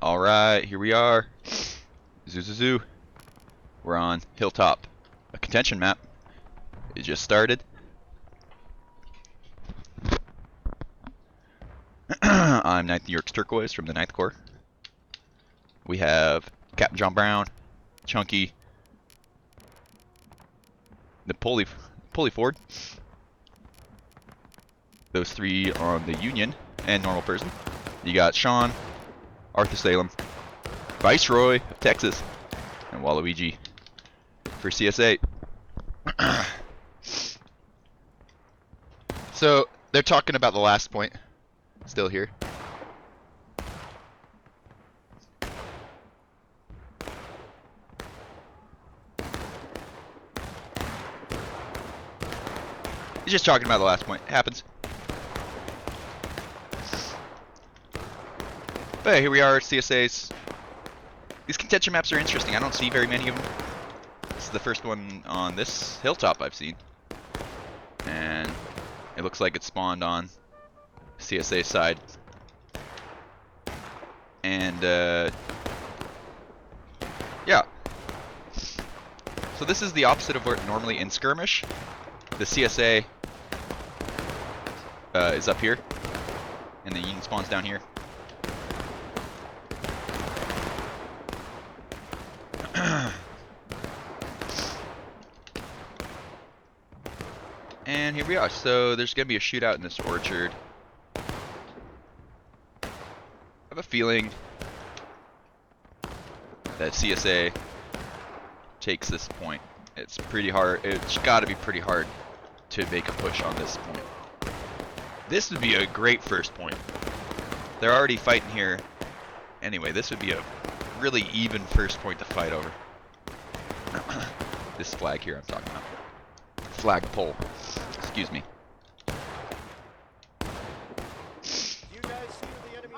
Alright, here we are. Zoo zoo zoo. We're on Hilltop, a contention map. It just started. I'm Lt.terkoiz from the 9th Corps. We have Captain John Brown, Chunky, the Pulley Ford. Those three on the Union and normal person. You got Sean, Arthur Salem, Viceroy of Texas, and Waluigi for CSA. So they're talking about the last point. Still here. He's just talking about the last point. It happens. But yeah, here we are, CSAs. These contention maps are interesting. I don't see very many of them. This is the first one on this Hilltop I've seen. And it looks like it spawned on CSA side. And yeah. So this is the opposite of where it normally in skirmish. The CSA is up here, and the Union spawns down here. And here we are. So there's going to be a shootout in this orchard. I have a feeling that CSA takes this point. It's pretty hard. It's got to be pretty hard to make a push on this point. This would be a great first point. They're already fighting here. Anyway, this would be a really even first point to fight over. This flag here I'm talking about. Flag pole. Excuse me. You guys see who the enemy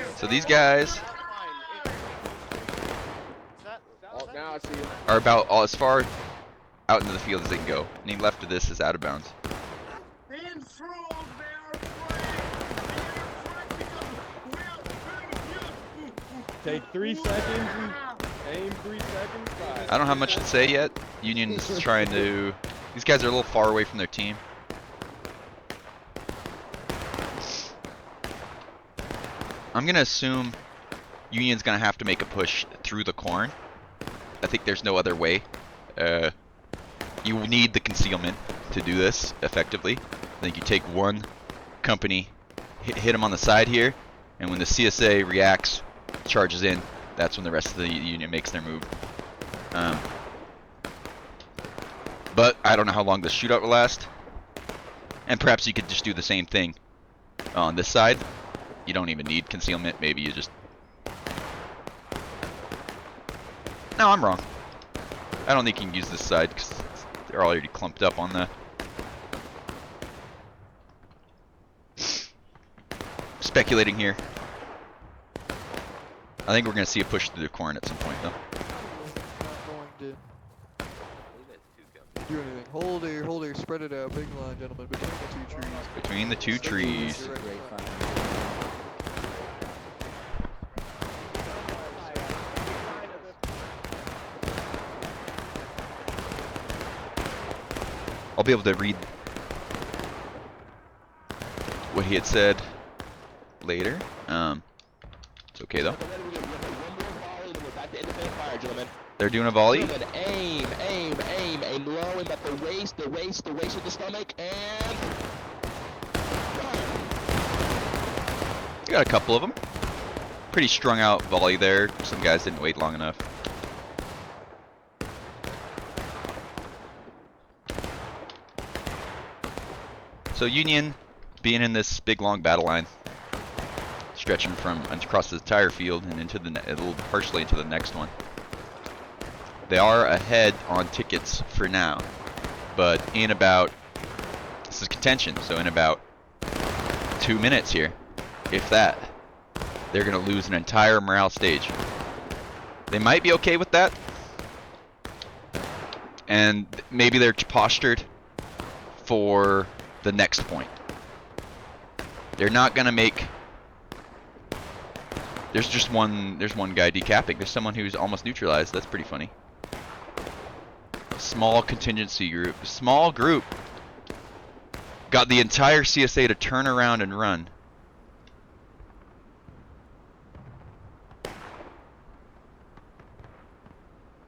is? So these guys are about as far out into the field as they can go. Any left of this is out of bounds. Take 3 seconds and aim 3 seconds. 5. I don't have much to say yet. Union's trying to... These guys are a little far away from their team. I'm going to assume Union's going to have to make a push through the corn. I think there's no other way. You need the concealment to do this effectively. I think you take one company, hit them on the side here, and when the CSA reacts, charges in, that's when the rest of the Union makes their move. But I don't know how long the shootout will last. And perhaps you could just do the same thing on this side. You don't even need concealment. Maybe you just... No, I'm wrong. I don't think you can use this side because they're already clumped up on the... Speculating here. I think we're going to see a push through the corn at some point, though. Not going to do anything. Hold her, spread it out. Big line, gentlemen, between the two trees. Between the two trees. I'll be able to read what he had said later. It's okay though. They're doing a volley. Aim, low and at the waist of the stomach, and Got a couple of them. Pretty strung out volley there. Some guys didn't wait long enough. So Union being in this big long battle line, stretching from across the entire field and into the a little partially into the next one. They are ahead on tickets for now, but in about, this is contention, so in about 2 minutes here, if that, they're going to lose an entire morale stage. They might be okay with that, and maybe they're postured for the next point. They're not gonna make. There's one guy decapping. There's someone who's almost neutralized. That's pretty funny. Small contingency group. Small group got the entire CSA to turn around and run.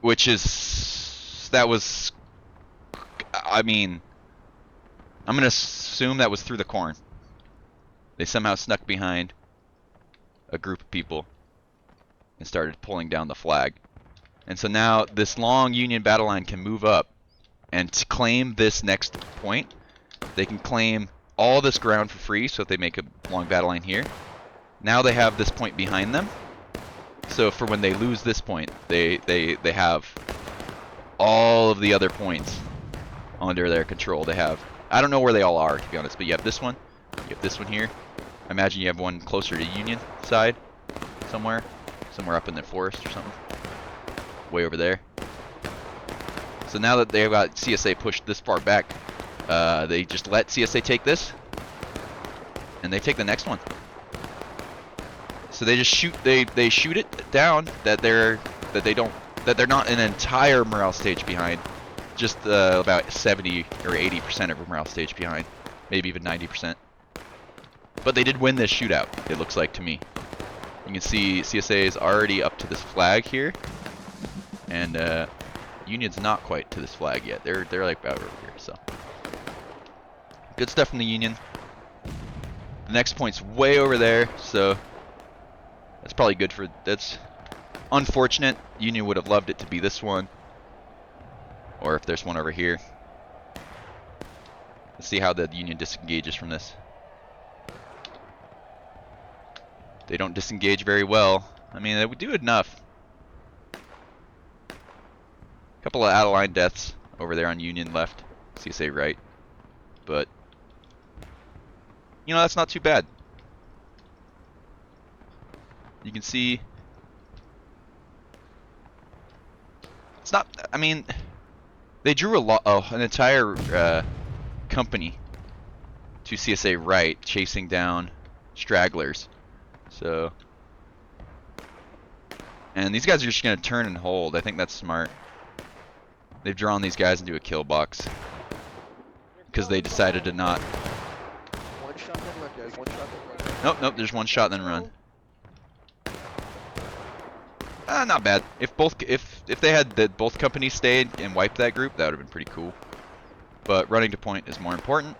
Which is, that was, I mean, I'm gonna assume that was through the corn. They somehow snuck behind a group of people and started pulling down the flag. And so now this long Union battle line can move up, and to claim this next point, they can claim all this ground for free. So if they make a long battle line here, now they have this point behind them. So for when they lose this point, they have all of the other points under their control. They have, I don't know where they all are, to be honest, but you have this one, you have this one here. I imagine you have one closer to Union side somewhere up in the forest or something, way over there. So now that they've got CSA pushed this far back, they just let CSA take this, and they take the next one. So they just shoot. They shoot it down that they're not an entire morale stage behind, just about 70 or 80% of a morale stage behind, maybe even 90%. But they did win this shootout. It looks like to me. You can see CSA is already up to this flag here, and Union's not quite to this flag yet. They're like about over here. So good stuff from the Union. The next point's way over there, so. That's probably good for, that's unfortunate. Union would have loved it to be this one. Or if there's one over here. Let's see how the Union disengages from this. They don't disengage very well. I mean, they would do enough. A couple of out-of-line deaths over there on Union left. CSA right. But, you know, that's not too bad. You can see it's not, I mean, they drew an entire company to CSA right, chasing down stragglers. So, and these guys are just going to turn and hold. I think that's smart. They've drawn these guys into a kill box because they decided to not. One shot then run, guys. One shot then run. Nope, there's one shot then run. Not bad. If they had both companies stayed and wiped that group, that would have been pretty cool. But running to point is more important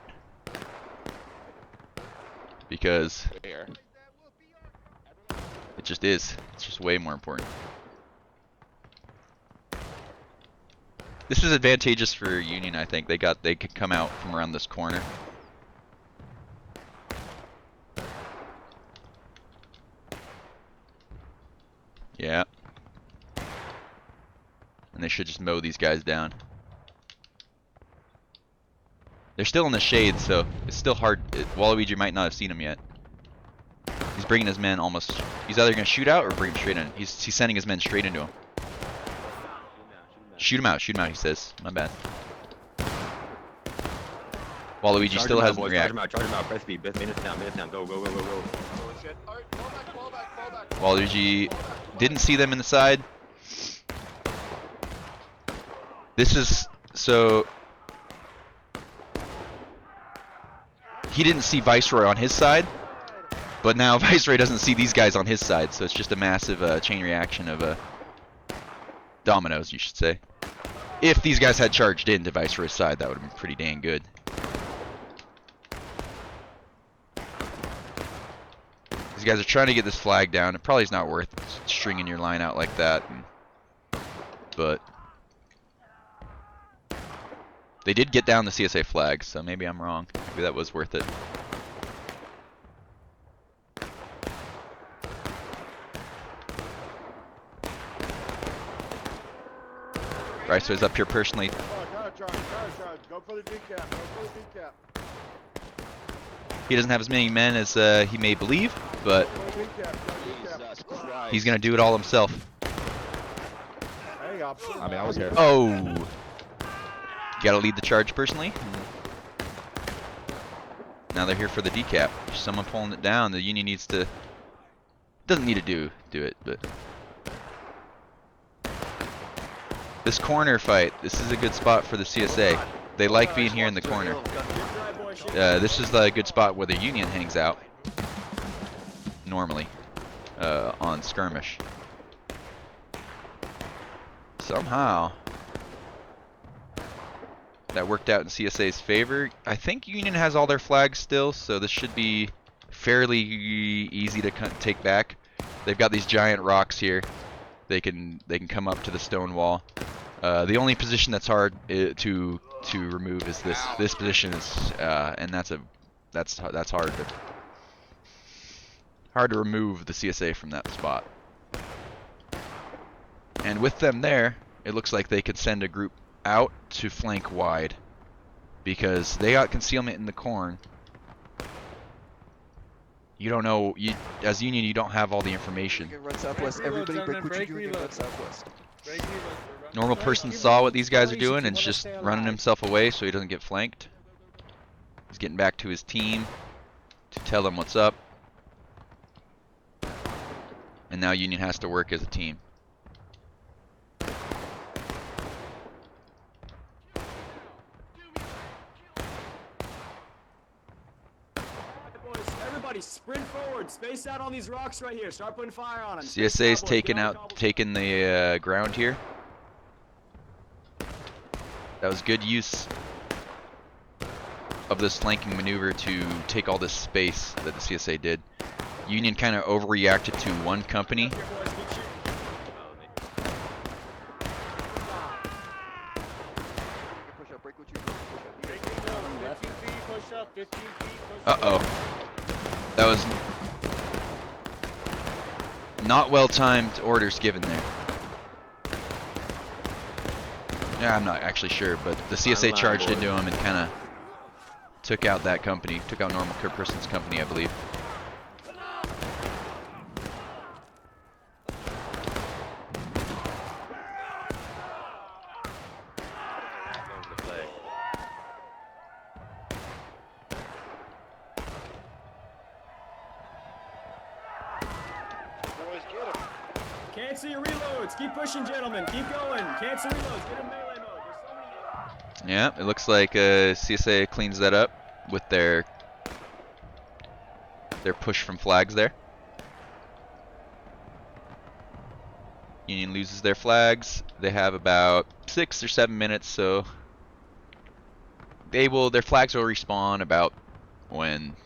because it just is. It's just way more important. This is advantageous for Union, I think. They could come out from around this corner. Yeah. And they should just mow these guys down. They're still in the shade, so it's still hard. Waluigi might not have seen him yet. He's bringing his men almost. He's either going to shoot out or bring him straight in. He's sending his men straight into him. Shoot him out, he says. My bad. Waluigi still hasn't reacted. Charge him out, press speed, minutes down, go. Waluigi didn't see them in the side. This is, so, he didn't see Viceroy on his side, but now Viceroy doesn't see these guys on his side, so it's just a massive chain reaction of dominoes, you should say. If these guys had charged into Viceroy's side, that would have been pretty dang good. These guys are trying to get this flag down. It probably is not worth stringing your line out like that, but they did get down the CSA flag, so maybe I'm wrong. Maybe that was worth it. Viceroy's up here personally. Go for the decap. He doesn't have as many men as he may believe, but he's gonna do it all himself. Hey, officer. I mean, I was here. Oh! Gotta lead the charge personally. Now they're here for the decap. There's someone pulling it down. The Union needs to... Doesn't need to do it, but... This corner fight, this is a good spot for the CSA. They like being here in the corner. This is the good spot where the Union hangs out. Normally. On skirmish. Somehow... that worked out in CSA's favor. I think Union has all their flags still, so this should be fairly easy to take back. They've got these giant rocks here. They can come up to the stone wall. The only position that's hard to remove is this. This position is, and that's hard to remove the CSA from that spot. And with them there, it looks like they could send a group out to flank wide because they got concealment in the corn. You don't know, as Union, you don't have all the information. Run southwest. Everybody break what you're doing and run southwest. Normal person saw what these guys are doing and is just running himself away so he doesn't get flanked. He's getting back to his team to tell them what's up. And now Union has to work as a team. Everybody sprint forward, space out on these rocks right here, start putting fire on them. CSA's taking the ground here. That was good use of this flanking maneuver to take all this space that the CSA did. Union kind of overreacted to one company. Uh-oh. That was not well-timed orders given there. Yeah, I'm not actually sure, but the CSA charged into him and kind of took out that company, took out normal person's company, I believe. Cancel your reloads. Keep pushing, gentlemen. Keep going. Cancel reloads. Get in melee mode. There's so many. Yeah, it looks like CSA cleans that up with their push from flags there. Union loses their flags. They have about 6 or 7 minutes, so their flags will respawn about when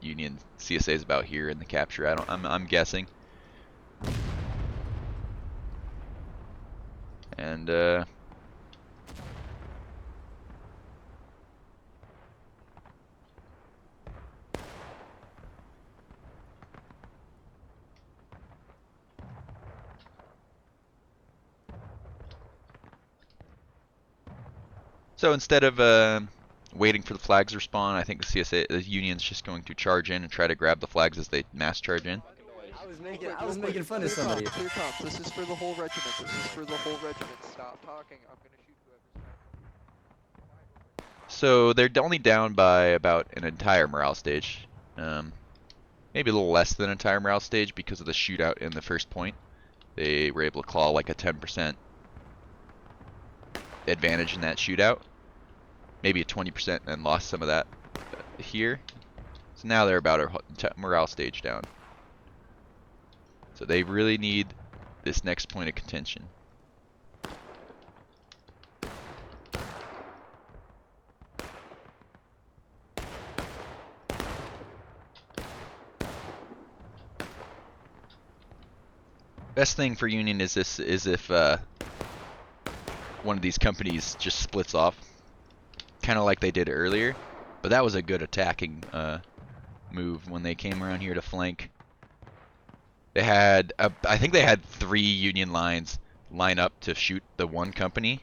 Union CSA is about here in the capture. I'm guessing. And so instead of waiting for the flags to respawn, I think the Union's just going to charge in and try to grab the flags as they mass charge in. I was making fun of somebody. Clear comms. This is for the whole regiment. This is for the whole regiment. Stop talking. I'm gonna shoot whoever's. So they're only down by about an entire morale stage. Maybe a little less than an entire morale stage because of the shootout in the first point. They were able to claw like a 10% advantage in that shootout. Maybe a 20% and lost some of that here. So now they're about a morale stage down. So they really need this next point of contention. Best thing for Union is if one of these companies just splits off, kind of like they did earlier. But that was a good attacking move when they came around here to flank. They had, I think they had 3 Union lines line up to shoot the one company,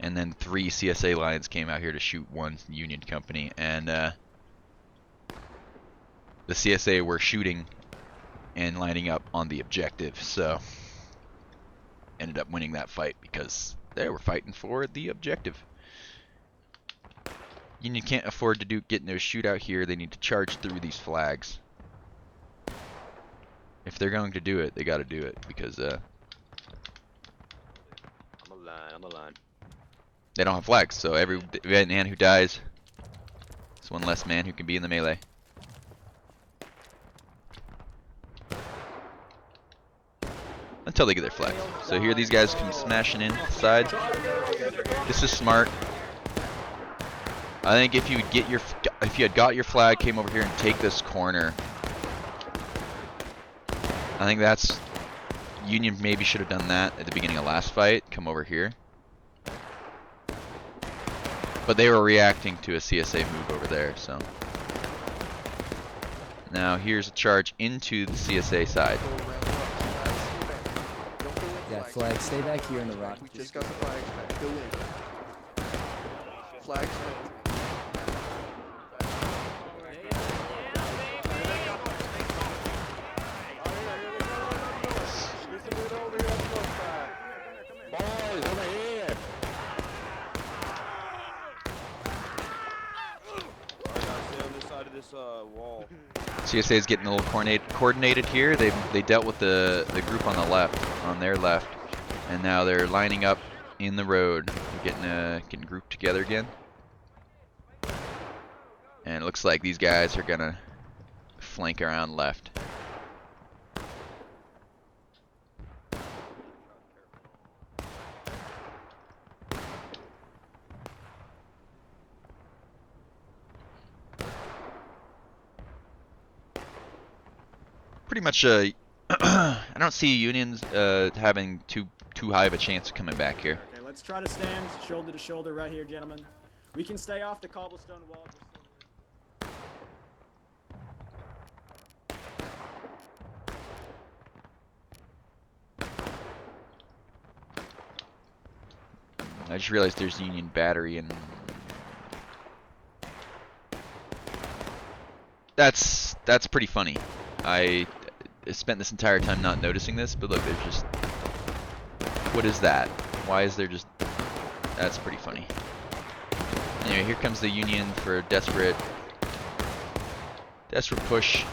and then 3 CSA lines came out here to shoot one Union company, and the CSA were shooting and lining up on the objective, so ended up winning that fight because they were fighting for the objective. Union can't afford to get into a shootout here. They need to charge through these flags. If they're going to do it, they got to do it because I'm a line. they don't have flags. So every man who dies is one less man who can be in the melee. Until they get their flags. So here these guys come smashing in the side. This is smart. I think if you had got your flag, came over here and take this corner, I think that's Union maybe should have done that at the beginning of last fight. Come over here. But they were reacting to a CSA move over there, so. Now here's a charge into the CSA side. Go around the rocks. Don't go in Yeah, flags. flag, stay back here in the rock. We just got the flags back. Go in. Flags back. Boys, over here. Stay on this side of this wall. CSA is getting a little coordinated here. They dealt with the group on the left, on their left, and now they're lining up in the road, they're getting grouped together again. And it looks like these guys are gonna flank around left. Pretty much, I don't see Unions having too high of a chance of coming back here. Okay, let's try to stand shoulder to shoulder right here, gentlemen. We can stay off the cobblestone wall. I just realized there's Union battery and that's pretty funny. I spent this entire time not noticing this, but look, there's just, what is that? Why is there just, that's pretty funny. Anyway, here comes the Union for a desperate push.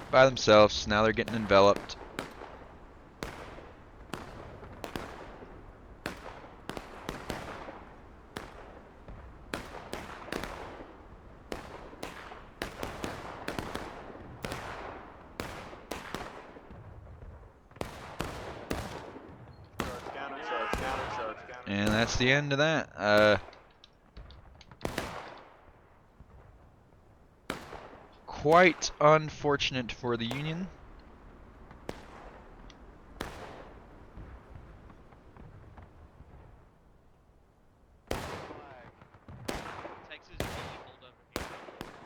By themselves, now they're getting enveloped. And that's the end of that. Quite unfortunate for the Union.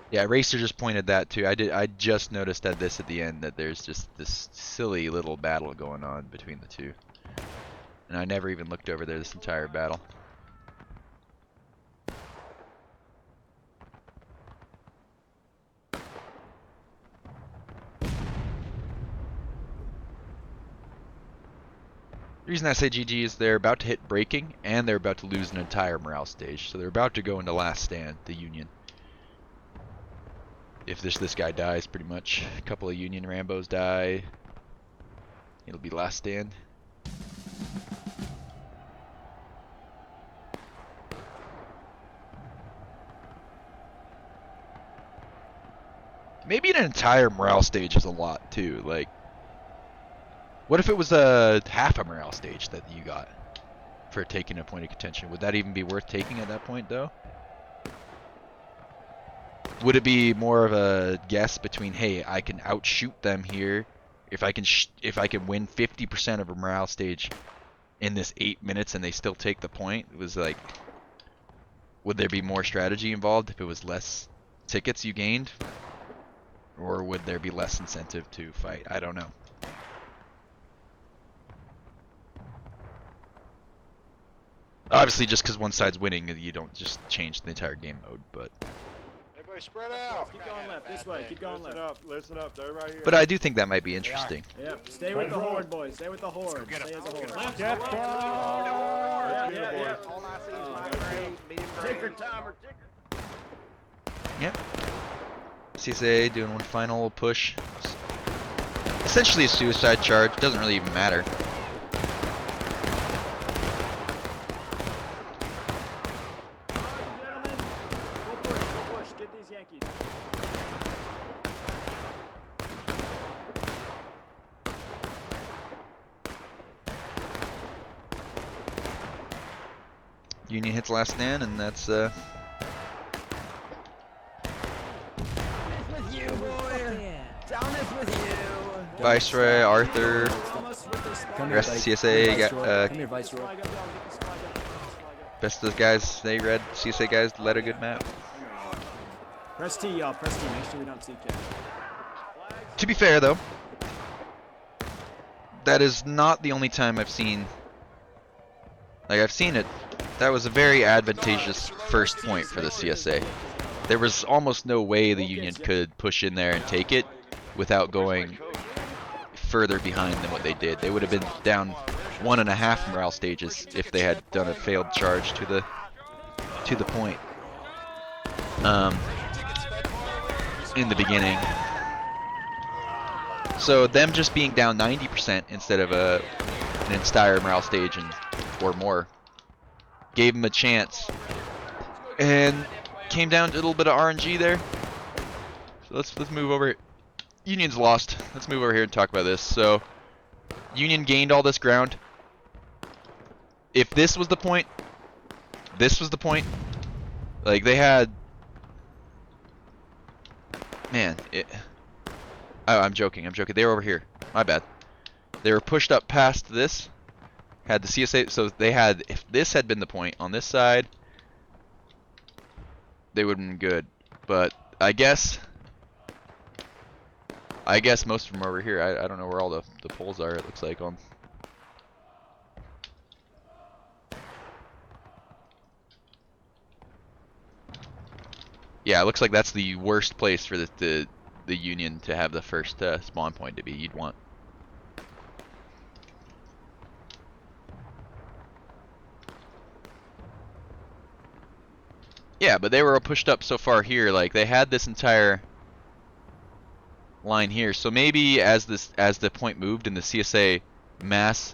Yeah, Racer just pointed that too. I just noticed at this at the end that there's just this silly little battle going on between the two. And I never even looked over there this entire battle. The reason I say GG is they're about to hit breaking and they're about to lose an entire morale stage. So they're about to go into last stand, the Union. If this guy dies, pretty much. A couple of Union Rambos die. It'll be last stand. Maybe an entire morale stage is a lot too. Like, what if it was a half a morale stage that you got for taking a point of contention? Would that even be worth taking at that point, though? Would it be more of a guess between, hey, I can outshoot them here, if I can win 50% of a morale stage in this 8 minutes and they still take the point? It was like, would there be more strategy involved if it was less tickets you gained? Or would there be less incentive to fight? I don't know. Obviously, just because one side's winning, you don't just change the entire game mode, but... Everybody spread out. Keep going left. This way. Keep going Listen left. up, listen up. They're right here. But I do think that might be interesting. Yep. Stay with the horde, boys. Stay with the horde. Stay as a horde. Get Yeah, down. yeah, yeah. All I see is my brain, medium Ticker brain. timer. Ticker. Yep. CSA doing one final push. Essentially a suicide charge. Doesn't really even matter. Gentlemen, go push. Go push. Get these Yankees. Union hits last stand, and that's Viceroy, Arthur, the rest of the CSA, best of the guys, they read CSA guys led a good map. Press T, y'all. Press T. Make sure we don't see K. To be fair though, that is not the only time I've seen, like I've seen it, that was a very advantageous first point for the CSA. There was almost no way the Union could push in there and take it without going further behind than what they did. They would have been down 1.5 morale stages if they had done a failed charge to the point in the beginning. So them just being down 90% instead of an entire morale stage or more gave them a chance, and came down to a little bit of RNG there. So let's move over. Union's lost. Let's move over here and talk about this. So Union gained all this ground. If this was the point, this was the point. Like they had, man. Oh, I'm joking. They were over here. My bad. They were pushed up past this. Had the CSA, so they had, if this had been the point on this side, they would have been good. But I guess most of them are over here. I don't know where all the poles are, it looks like on. Yeah, it looks like that's the worst place for the Union to have the first spawn point to be. You'd want. Yeah, but they were pushed up so far here, like they had this entire line here. So maybe as the point moved and the CSA mass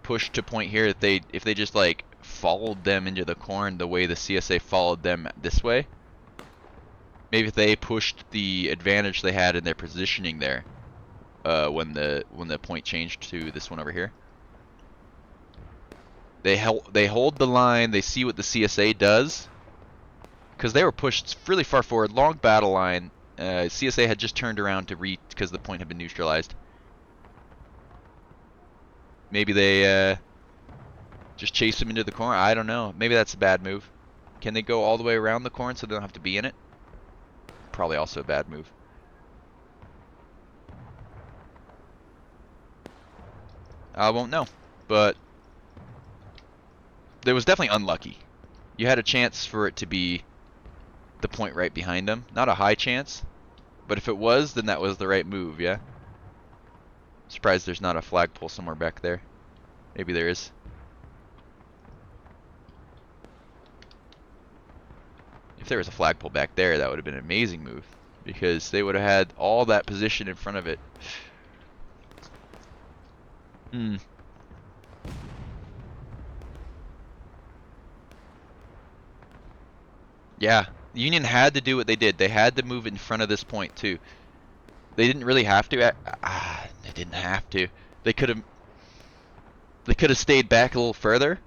pushed to point here, that if they just like followed them into the corn the way the CSA followed them this way, maybe if they pushed the advantage they had in their positioning there when the point changed to this one over here. They hold the line, they see what the CSA does. Because they were pushed really far forward, long battle line. CSA had just turned around to because the point had been neutralized. Maybe they just chase him into the corner. I don't know. Maybe that's a bad move. Can they go all the way around the corn so they don't have to be in it? Probably also a bad move. I won't know, but it was definitely unlucky. You had a chance for it to be the point right behind them. Not a high chance, but if it was, then that was the right move, yeah? Surprised there's not a flagpole somewhere back there. Maybe there is. If there was a flagpole back there, that would have been an amazing move, because they would have had all that position in front of it. Yeah, the Union had to do what they did. They had to move in front of this point too. They didn't really have to. They didn't have to. They could have stayed back a little further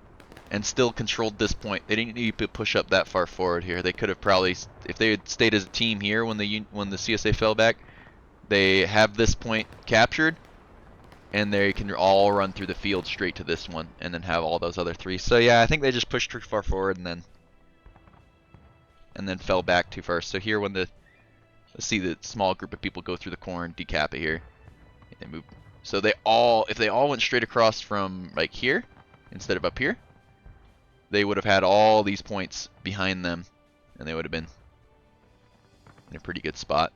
and still controlled this point. They didn't need to push up that far forward here. They could have probably, if they had stayed as a team here when the CSA fell back, they have this point captured, and they can all run through the field straight to this one, and then have all those other three. So yeah, I think they just pushed too far forward and then fell back too far. So here, when let's see the small group of people go through the corn, decap it here, and they move. So if they all went straight across from like here instead of up here, they would have had all these points behind them, and they would have been in a pretty good spot.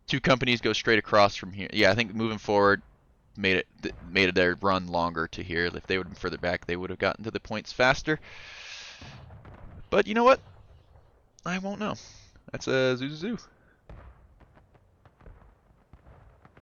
Two companies go straight across from here. Yeah, I think moving forward made it their run longer to here. If they would have been further back, they would have gotten to the points faster. But you know what? I won't know. That's a zoo.